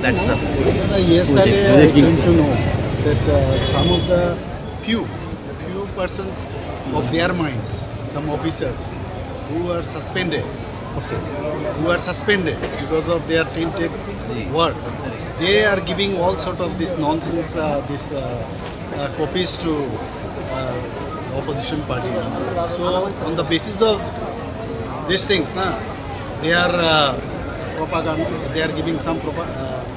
That's a Yesterday I came to know that some of the few persons of their mind, some officers who are suspended, because of their tainted work, they are giving all sort of this nonsense, copies to opposition parties. So on the basis of these things, they are propaganda. They are giving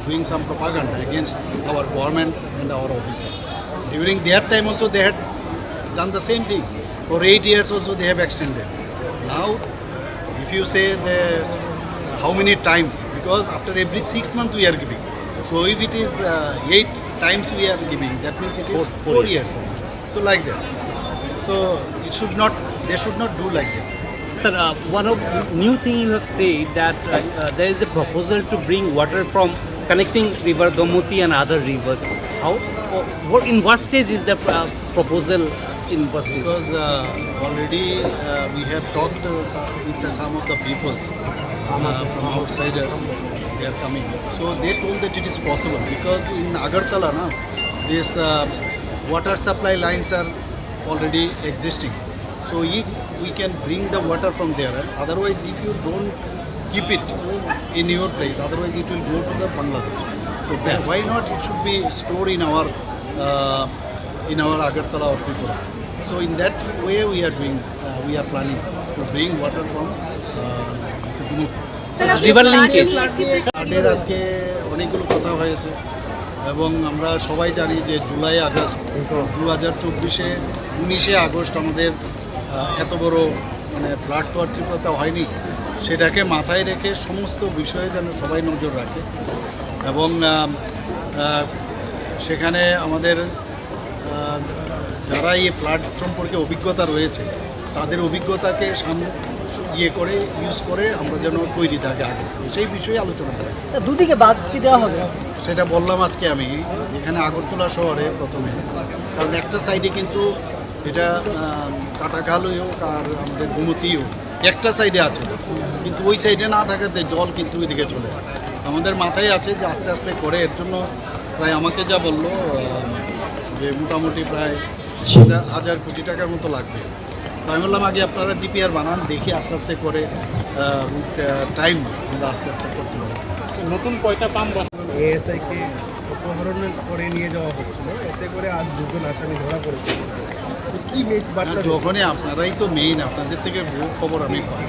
doing some propaganda against our government and our officers. During their time also they had done the same thing. For 8 years also they have extended. Now, if you say how many times, because after every 6 months we are giving. So if it is 8 times we are giving, that means it is 4 years. So like that. So they should not do like that. Sir, one of new thing you have said that there is a proposal to bring water from connecting river Gomuti and other rivers. In what stage is the proposal in first stage? Because already we have talked with some of the people from outsiders. They are coming. So they told that it is possible because in Agartala, this water supply lines are already existing. So if we can bring the water from there, otherwise if you don't keep it in your place, otherwise it will go to the Bangladesh. So why not? It should be stored in our Agartala or Tripura. So in that way we are planning to bring water from Gumuti. River linkage ফ্লাডের আজকে অনেকগুলো কথা হয়েছে এবং আমরা সবাই জানি যে জুলাই আগস্ট 19 আগস্ট আমাদের এত বড় ফ্লাড তো আর ত্রিপুরাতে হয়নি, সেটাকে মাথায় রেখে সমস্ত বিষয়ে যেন সবাই নজর রাখে এবং সেখানে আমাদের যারা এই ফ্লাড সম্পর্কে অভিজ্ঞতা রয়েছে তাদের অভিজ্ঞতাকে করে ইউজ করে আমরা যেন তৈরি থাকে আগে, সেই বিষয়ে আলোচনা করি। দুদিকে বাদ কি দেওয়া হবে সেটা বললাম আজকে আমি এখানে আগরতলা শহরে প্রথমে, কারণ একটা সাইডে কিন্তু এটা কাটাখালই হোক আর আমাদের গুমতিও একটা সাইডে আছে, কিন্তু ওই সাইডে না থাকাতে জল কিন্তু ওইদিকে চলে যায়। আমাদের মাথায় আছে যে আস্তে আস্তে করে এর জন্য প্রায় আমাকে যা বললো যে মোটামুটি প্রায় 1000 কোটি টাকার মতো লাগবে। তো আমি বললাম আগে আপনারা ডিপিআর বানান, দেখি আস্তে আস্তে করে টাইম আমরা আস্তে আস্তে করতে পারি। নতুন কয়টা পাম্প এএসআইকে অপহরণ করে নিয়ে যাওয়া হচ্ছিল, এতে করে আজ 2 জন আসামি ধরা পড়েছে। কি যখনই আপনারাই তো মেইন, আপনাদের থেকে বহু খবর আমি পাই,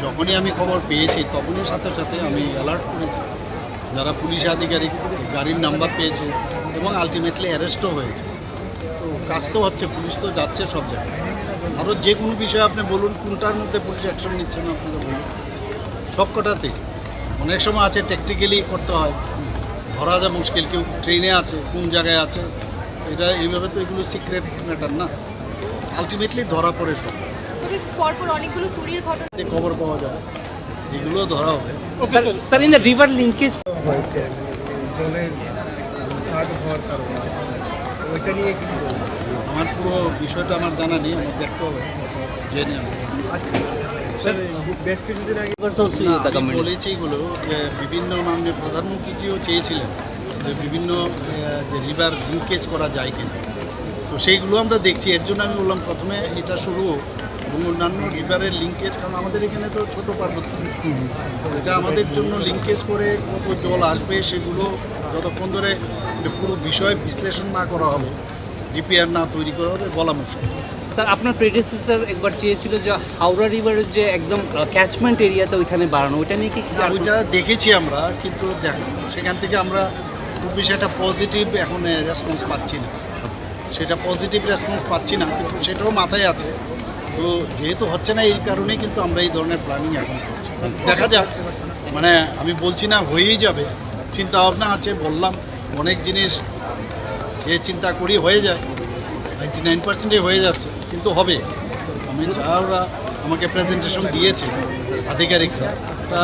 যখনই আমি খবর পেয়েছি তখনই সাথে সাথে আমি অ্যালার্ট করেছি। যারা পুলিশ আধিকারিক গাড়ির নাম্বার পেয়েছে এবং আলটিমেটলি অ্যারেস্টও হয়েছে। তো কাজ তো হচ্ছে, পুলিশ তো যাচ্ছে সব জায়গায়। আরও যে কোনো বিষয়ে আপনি বলুন কোনটার মধ্যে পুলিশ অ্যাকশন নিচ্ছে না আপনারা বলুন, সব কটাতেই। অনেক সময় আছে টেকনিক্যালি করতে হয়, ধরা যা মুশকিল, কেউ ট্রেনে আছে কোন জায়গায় আছে, এটা এইভাবে তো এগুলো সিক্রেট ম্যাটার না, আলটিমেটলি ধরা পড়ে সব। পরপর অনেকগুলো চুরির ঘটনা খবর পাওয়া যাবে, এগুলো ধরা হবে। Sir, in the river linkage হয়েছে জলের ফ্লাড হওয়ার কারণে, ওইটা নিয়ে কি আমার পুরো বিষয়টা আমার জানা নেই, আমার দেখতে হবে, জেনে আমি বেশ কিছুদিন আগে আমি বলেছি এগুলো যে বিভিন্ন মাননীয় প্রধানমন্ত্রীজিও চেয়েছিলেন যে বিভিন্ন যে রিভার লিঙ্কেজ করা যায় কিনা, তো সেইগুলো আমরা দেখছি। এর জন্য আমি বললাম প্রথমে এটা শুরু এবং অন্যান্য রিভারের লিঙ্কেজ, কারণ আমাদের এখানে তো ছোটো পার্বত্য, এটা আমাদের জন্য লিঙ্কেজ করে কত জল আসবে সেগুলো যতক্ষণ ধরে পুরো বিষয় বিশ্লেষণ না করা হবে, ডিপিআর না তৈরি করা হবে, বলা মুশকিল। স্যার, আপনার প্রেডিসেসর একবার চেয়েছিল যে হাওড়া রিভারের যে একদম ক্যাচমেন্ট এরিয়াতে ওইখানে বাড়ানো, ওইটা নিয়ে কি? ওইটা দেখেছি আমরা, কিন্তু সেখান থেকে আমরা খুব বেশি একটা পজিটিভ এখন রেসপন্স পাচ্ছি না, সেটা পজিটিভ রেসপন্স পাচ্ছি না, কিন্তু সেটাও মাথায় আছে। তো যেহেতু হচ্ছে না এই কারণে কিন্তু আমরা এই ধরনের প্ল্যানিং এখন করছি, দেখা যাক। আমি বলছি না হয়েই যাবে, চিন্তা ভাবনা আছে, বললাম অনেক জিনিস যে চিন্তা করি হয়ে যায়, 99% হয়ে যাচ্ছে, কিন্তু হবে। আমি যারা আমাকে প্রেজেন্টেশন দিয়েছে আধিকারিকরা, তা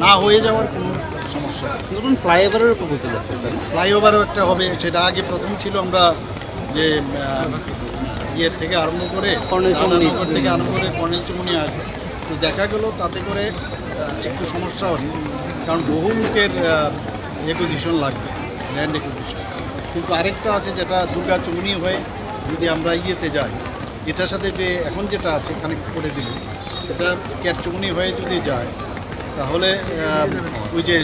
না হয়ে যাওয়ার কোনো সমস্যা। ধরুন ফ্লাইওভারের প্রপোজাল আছে স্যার, ফ্লাইওভারও একটা হবে, সেটা আগে প্রথম ছিল আমরা যে ইয়ের থেকে আরম্ভ করে কর্নেলচুমনি থেকে আরম্ভ করে কর্নেলচুমনি আসবে, তো দেখা গেল তাতে করে একটু সমস্যা হচ্ছে, কারণ বহু লোকের অ্যাকুইজিশন লাগবে, ল্যান্ড অ্যাকুইজিশন। কিন্তু আরেকটা আছে যেটা দুর্গা চৌমুনি হয়ে যদি আমরা ইয়েতে যাই, এটার সাথে যে এখন যেটা আছে কানেক্ট করে দিলে, সেটা ক্যাট চৌমুনি হয়ে যদি যায় তাহলে ওই যে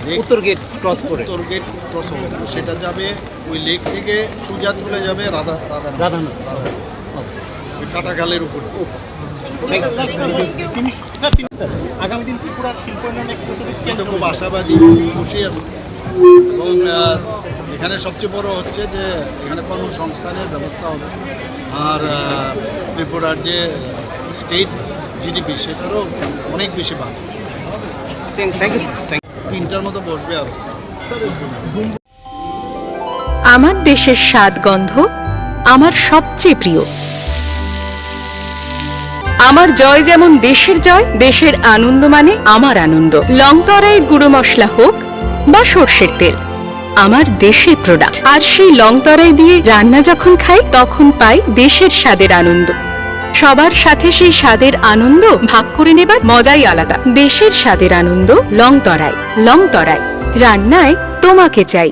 লেক উত্তর গেট ক্রস করে উত্তর গেট ক্রস হবে না, সেটা যাবে ওই লেক থেকে সোজা চলে যাবে রাধানগর। ওই কাটাখালের উপর। আগামী দিন ত্রিপুরার শিল্পায়নের এটা খুব আশাবাদী, খুশি আমি। এবং এখানে সবচেয়ে বড় হচ্ছে যে এখানে কর্মসংস্থানের ব্যবস্থা হবে, আর ত্রিপুরার যে স্টেট জিডিপি সেটারও অনেক বেশি বাড়বে। Thank you. 3টার মতো বসবে আরও। আমার দেশের স্বাদ গন্ধ আমার সবচেয়ে প্রিয়। আমার জয় যেমন দেশের জয়, দেশের আনন্দ মানে আমার আনন্দ। লংতরাইয়ের গুঁড়ো মশলা হোক বা সর্ষের তেল, আমার দেশের প্রোডাক্ট। আর সেই লংতরাই দিয়ে রান্না যখন খাই তখন পাই দেশের স্বাদের আনন্দ। সবার সাথে সেই স্বাদের আনন্দ ভাগ করে নেবার মজাই আলাদা। দেশের স্বাদের আনন্দ লংতরাই। লংতরাই, রান্নায় তোমাকে চাই।